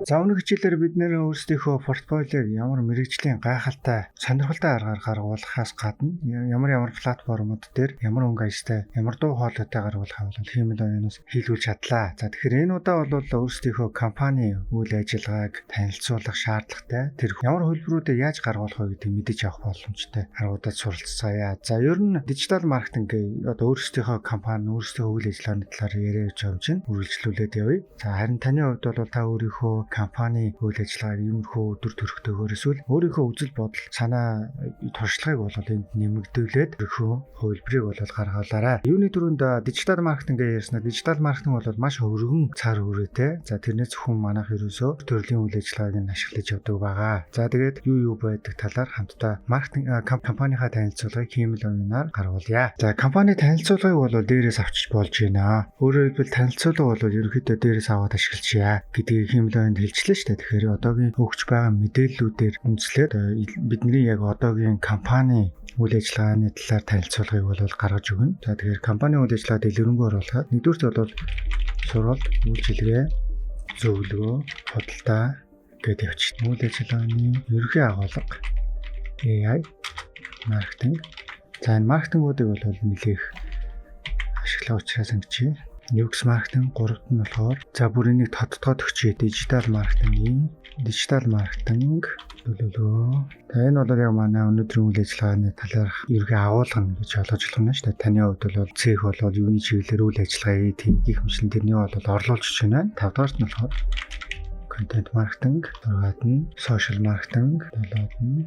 За өнөө хичээлээр бид нэр өөрсдийнхөө портфолиог ямар мэрэгжлийн гайхалтай сонирхолтой аргаар гаргуулахаас гадна ямар платформуд дээр ямар өнгө аястай ямар дуу хоолойтой гаргуулах бол хиймэл оюунаас хийлгүүлж чадлаа. За тэгэхээр энэ удаа бол өөрсдийнхөө компани үйл ажиллагааг танилцуулах шаардлагатай. Тэр ямар хөлбөрүүдэд яаж гаргуулах вэ гэдгийг мэдэж авах боломжтой аргуудад суралцгаая. За ер нь дижитал маркетинг одоо өөрсдийнхөө компани өөрсдийнхөө үйл ажиллагааны талаар яриад явж чинь үргэлжлүүлээд явъя. За харин таны хувьд бол та өөрийнхөө компани үйл ажиллагааг иймэрхүү өдөр төрхтэйгээр эсвэл өөрийнхөө үзэл бодол санаа туршлагыг бол энд нэмэгдүүлээд өөрийнхөө хувилбарыг бол гаргаалаарай. Юуны төрөнд дижитал маркетингээ ярьснаа дижитал маркетинг бол маш өргөн цаар хүрээтэй. За тэрнээс зөвхөн манайх ерөөсөө төрлийн үйл ажиллагааг нь ашиглаж явдаг байгаа. За тэгээд юу байдаг талаар хамтдаа маркетинг компанийнхаа танилцуулгыг хиймэл оюунаар гаргуулъя. За компани танилцуулгыг бол дээрээс авчиж болж байна. Өөрөөр хэлбэл танилцуулга бол ерөнхийдөө дээрээс аваад ашиглажээ гэдгийг хиймэл оюунд хэлжлээ шүү дээ. Тэгэхээр одоогийн өгч байгаа мэдээллүүдээр үндэслээд бидний яг одоогийн компани үйл ажиллагааны талаар танилцуулгыг бол гаргаж өгнө. За тэгэхээр компани үйл ажиллагаа дэлгэрэнгүй оруулахад нэгдүгürt бол сургалт, үйлчилгээ, зөвлөгөө, худалдаа гэдэг явчихна. Үйл ажиллагааны ерөнхий агуулга, AI, маркетинг. За энэ маркетингуудыг бол нэлээх ашиглах учраас ангичээ. UX маркетинг 3-т нь болохоор за бүр энийг тодтоод өгчээ дижитал маркетинг төлөвлөгөө. Тэгээ энэ бол яг манай өнөөдрийн үйл ажиллагааны талаарх ерөнхий агуулга гэж ойлгож болох нь шүү дээ. Таны хувьд бол цех бол юуны чиглэлээр үйл ажиллагаа хийх хэмжээнд тэрний бол орлуулж өгч байна. 5-т нь болохоор контент маркетинг, 6-т нь сошиал маркетинг, 7-т нь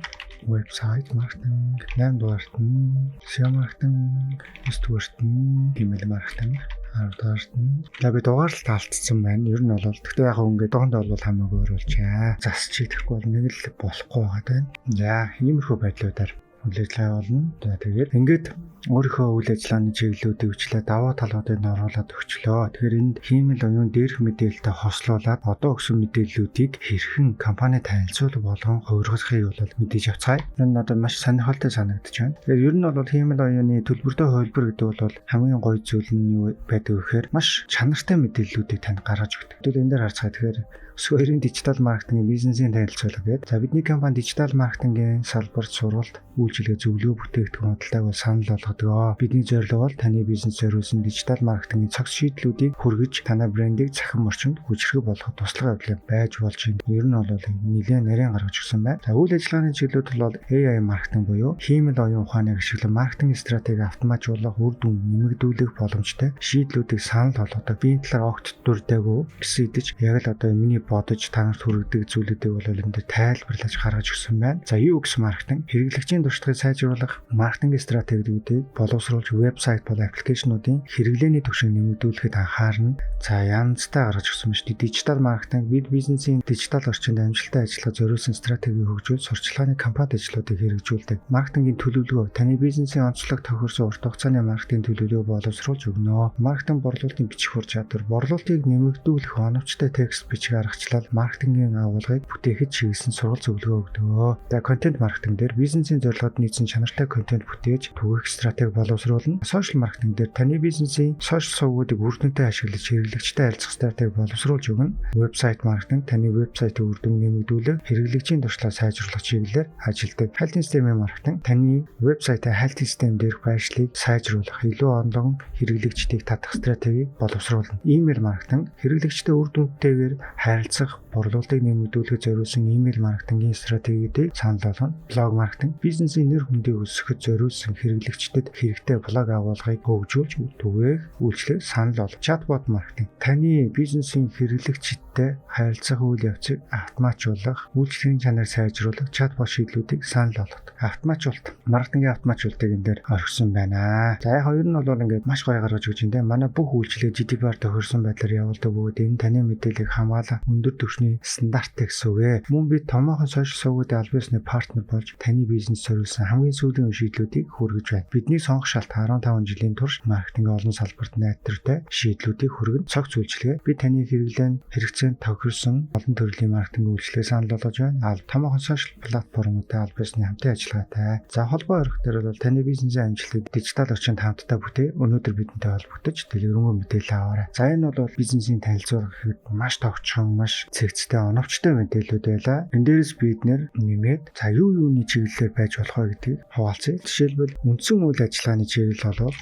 вебсайт маркетинг, 8-т нь SEO маркетинг, 9-т нь email маркетинг, 10-т нь би дугаарлалт алдсан байна. Ер нь бол гэхдээ яг ингээд доохондоо бол хамаагүй оруулчаа. Засч идэхгүй бол нэг л болохгүй байгаа тань. За иймэрхүү байдлуудаар үйл ажиллагаа болно. За тэгээд ингээд өөрийнхөө үйл ажиллагааны чиглэлүүдийг хүчлээ даваа талуудыг нь оруулаад өгчлөө. Тэгэхээр энд хиймэл оюун дээрх мэдээлэлтэй хослуулаад одоо өгсөн мэдээллүүдийг хэрхэн компани танилцуулга болгон хувиргахыг бол мэдээж авцгаая. Энэ надад маш сонирхолтой санагдаж байна. Тэгэхээр ер нь бол хиймэл оюуны төлбөртэй хувилбар гэдэг бол хамгийн гоё зүйл нь юу байдаг вэ гэхээр маш чанартай мэдээллүүдийг танд гаргаж өгдөг. Тэгвэл энэ дээр харцгаа тэгэхээр Сүүрийн дижитал маркетингийн бизнесийн танилцуулга гэдэг. За бидний компани дижитал маркетингийн салбарт сургалт, үйлчилгээ, зөвлөгөө бүтээгдэхүүн худалдааг бол санал болгодог. Бидний зорилго бол таны бизнес зориулсан дижитал маркетингийн цогц шийдлүүдийг хүргэж танай брендийг цахим орчинд хүчрэг болгоход туслах явдал байж болж байна. Ер нь бол нэлээд нарийн гаргаж өгсөн байна. За үйл ажиллагааны чиглэлүүд бол AI маркетинг буюу хиймэл оюун ухааныг ашиглан маркетинг стратеги автоматжуулах, үр дүн нэмэгдүүлэх боломжтой шийдлүүдийг санал болгодог. Би энэ талаар огт дурдаагүй гэсэн идэж яг л одоо миний бодож танарт хүргэдэг зүйлүүдийг бол энэ дээр тайлбарлаж гаргаж өгсөн байна. За UX маркетинг хэрэглэгчийн туршлагыг сайжруулах маркетинг стратегиудыг боловсруулж вебсайт бол аппликейшнуудын хэрэглээний түвшинг нэмэгдүүлэхэд анхаарна. За янзтай гаргаж өгсөн шүү дээ. Дижитал маркетинг бизнесийн дижитал орчинд амжилттай ажиллахад зориулсан стратеги хөгжүүл сурчлагын компани ажлуудыг хэрэгжүүлдэг. Маркетингийн төлөвлөгөө таны бизнесийн онцлог тохирсон урт хугацааны маркетинг төлөвлөгөө боловсруулж өгнө. Маркетинг борлуулалтын бичих хур чадвар, борлуулалтыг нэмэгдүүлэх оновчтой текст бичиг аргачлал, маркетингийн агуулгыг бүтээхэд чиглэсэн сургалт зөвлөгөө өгдөг. За контент маркетинг дээр бизнесийн зорилгод нийцсэн чанартай контент бүтээж түгээх стратеги боловсруулна. Сошиал маркетинг дээр таны бизнесийн сошиал сувгуудыг үр дүнтэй ашиглаж хэрэглэгчтэй харилцах стратеги боловсруулж өгнө. Вебсайт маркетинг таны вебсайтыг үр дүн нэмэгдүүлэх, хэрэглэгчийн туршлагыг сайжруулах чиглэлээр ажилладаг. Хайлтын системийн маркетинг таны вебсайтын хайлтын систем дээрх байршлыг сайжруулах, илүү ондогн хэрэглэгчдийг татах стратегийг боловсруулна. Имэйл маркетинг хэрэглэгчтэй үр дүнтэйгээр харилцах, борлуулалтыг нэмэгдүүлэхэд зориулсан имэйл маркетингийн стратегиудыг санал болгоно. Блог маркетинг бизнесийн нэр хүндийг өсгөхөд зориулсан хэрэглэгчдэд хэрэгтэй блог агуулгыг хөгжүүлж түгээх үйлчлэг санал болгоно. Чатбот маркетинг таны бизнесийн хэрэглэгчдтэй харилцах үйл явцыг автоматжуулах, үйлчлэгийн чанарыг сайжруулах чатбот шийдлүүдийг санал болгодог. Автоматжуулалт маркетингийн автоматжуулалтыг энэ дээр орхисон байна. За яг хоёр нь бол ингээд маш гоё гаргаж өгч байна. Манай бүх үйлчлэг GDPR тохирсон байдлаар явуулдаг бөгөөд энэ таны мэдээллийг хамгаалах өндөр түвшний стандарттай гэсэн үг ээ. Мөн бид томоохон сошиал сувгуудын аль биесны партнер болж таны бизнес зориулсан хамгийн сүүлийн шийдлүүдийг хүргэж байна. Бидний сонгох шалтгаан 15 жилийн турш маркетингийн олон салбарт найдвартай шийдлүүдийг хүргэн цогц үйлчилгээ. Бид таны хэрэгцээнд тохирсон олон төрлийн маркетинг үйлчилгээ санал болгож байна. Томоохон сошиал платформуудын аль биесны хамтын ажиллагаатай. За холбоо орох дээр бол таны бизнесийн амжилтыг дижитал орчинд хамтдаа бүтээ. Өнөөдөр бидэнтэй холбогдож дэлгэрэнгүй мэдээлэл аваарай. За энэ бол бизнесийн танилцуулга гэхэд маш товчхон, маш цэгцтэй, оновчтой мэдээлэлүүд байлаа. Энэ дээрээс бид нэмээд за юуны чиглэлээр байж болох вэ гэдгийг хуваалцъя. Жишээлбэл үндсэн үйл ажиллагааны чиглэл бол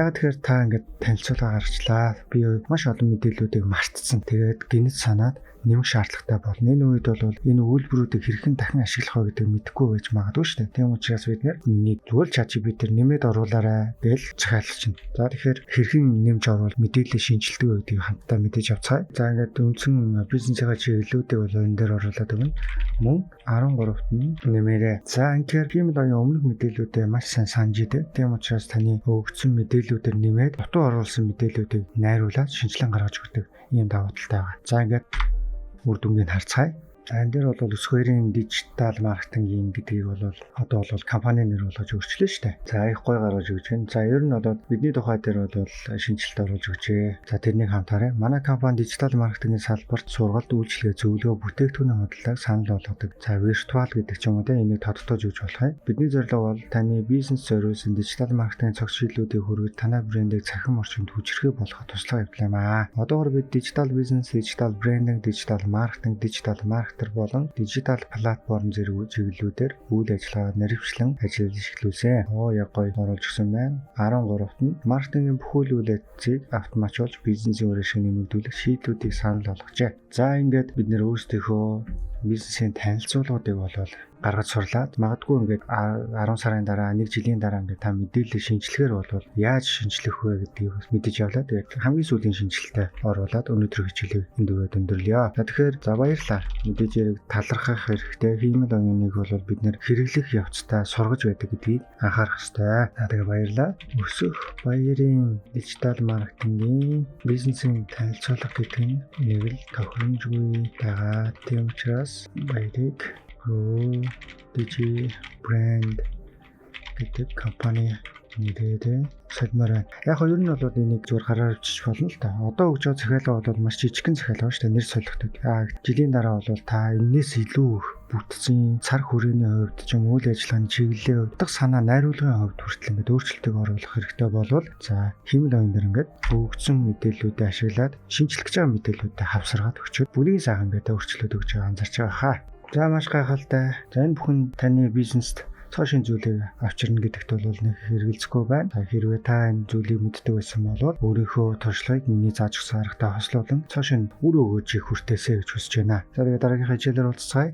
яг тэгэхээр та ингээд танилцуулга гаргачлаа. Би маш олон мэдээллүүдийг мартсан. Тэгээд гинэт санаад нэмэх шаардлагатай болно. Энэ үед бол энэ үйлдвэрүүдийг хэрхэн дахин ашиглах вэ гэдгийг мэдэхгүй байж магадгүй шүү дээ. Тийм учраас бид нэг зүгээр л ChatGPT-ээр нэмээд оруулаарай гэж захиалж байна. За тэгэхээр хэрхэн нэмж оруул мэдээллийн шинжилдэг вэ гэдгийг хамтдаа мэдээж авцгаая. За ингээд үндсэн бизнесийн чиглэлүүдийг бол энэ дээр оруулаад өгнө. Мөн 13-т нь нэмээрэй. За ингээд тийм л оюун өмнөх мэдээллүүдээ маш сайн санаж идэв. Тийм учраас таны өгсөн мэдээллүүдээр нэмээд дутуу оруулсан мэдээллүүдийг найруулад шинжилгээ гаргаж өгдөг ийм давуу талтай байгаа. За ингээд үр дүнгийг харцгаая. Энэ дээр бол Square-ийн дижитал маркетингийн гэдгийг бол одоо бол компани нэр болгож өөрчлөө шүү дээ. За их гой гаргаж өгч байна. За ер нь бол бидний тухай дээр бол шинжилэлт оруулж өгчээ. За тэрнийг хамтаарай. Манай компани дижитал маркетингийн салбарт сургалт, үйлчилгээ, зөвлөгөө, бүтээгдэхүүний худалдааг санал болгодог. За виртуал гэдэг ч юм уу те энийг тодтоож өгч болох юм. Бидний зорилго бол таны бизнес зориулсан дижитал маркетингийн цогц шийдлүүдийг хүргэж танай брендийг цахим орчинд хүчрхэг болгоход туслах явдал юм аа. Одоогор бид дижитал бизнес, дижитал брендинг, дижитал маркетинг болон дижитал платформ зэрэг чиглэлүүдээр үйл ажиллагаа нэрвчлэн ажиллаж эхлүүлсэн. Яг гоё оруулж өгсөн байна. 13-т нь маркетингийн бүх үйл явдлыг автоматжуулж бизнесийн уриалгыг нэмэгдүүлэх шийдлүүдийг санал болгожээ. За ингээд бид нэр өөрсдийнхөө бизнесийн танилцуулгуудыг болол гаргаж сурлаад магадгүй ингээд 10 сарын дараа 1 жилийн дараа ингээд та мэдээлэл шинжилгээр бол яаж шинжлэх вэ гэдгийг бас мэдэж явлаа. Тэгээд хамгийн сүүлийн шинжилэлтэй оруулаад өнөөдрийн хичээлийг энэ дөрөвд өндөрлөё. Тэгэхээр за баярлалаа. Мэдээж яриг талархах хэрэгтэй. Хиймэл оюуныг бол бид нэр хэрэглэх явцдаа сургаж байдаг гэдгийг анхаарах хэрэгтэй. За тэгээд баярлалаа. Өсөх баярын дижитал маркетингийн бизнесийн танилцуулга гэдэг нь нэг л тохиромжгүй байгаа. Тийм учраас баярыг Digi Brand гэдэг компани нэрээр сольмоор байна. Яг нь бол энийг зүгээр гараар авчиж болно л да. Одоо өгч байгаа захиалга бол маш жижигхэн захиалга шүү дээ. Нэр солихдаг. Жилийн дараа бол та энэс илүү их бүтцийн цар хүрээний хувьд ч юм үйл ажиллагааны чиглэлийн хувьд санаа найруулгын хувьд хүртэл ингээд өөрчлөлтийг оруулах хэрэгтэй болвол за хэмэл оюун дээр ингээд өгсөн мэдээллүүдээ ашиглаад шинжлэх гэж байгаа мэдээллүүдэд хавсаргаад өчөөд бүрийн сайхан ингээд өөрчлөлт өгч байгаа анзаарч байгаа хаа. За маш гайхалтай. За энэ бүхэн таны бизнест цаашийн зүйлийг авчирна гэдэгт бол нэг хэрэгэлцэхгүй байна. Хэрвээ та энэ зүйлийг мэддэг байсан бол өөрийнхөө туршлагыг миний зааж өгсөн аргатай хослуулан цаашийн үр өгөөжийг хүртээсэй гэж хүсэж байна. За тэгээд дараагийн хичээлээр уулзцгаая.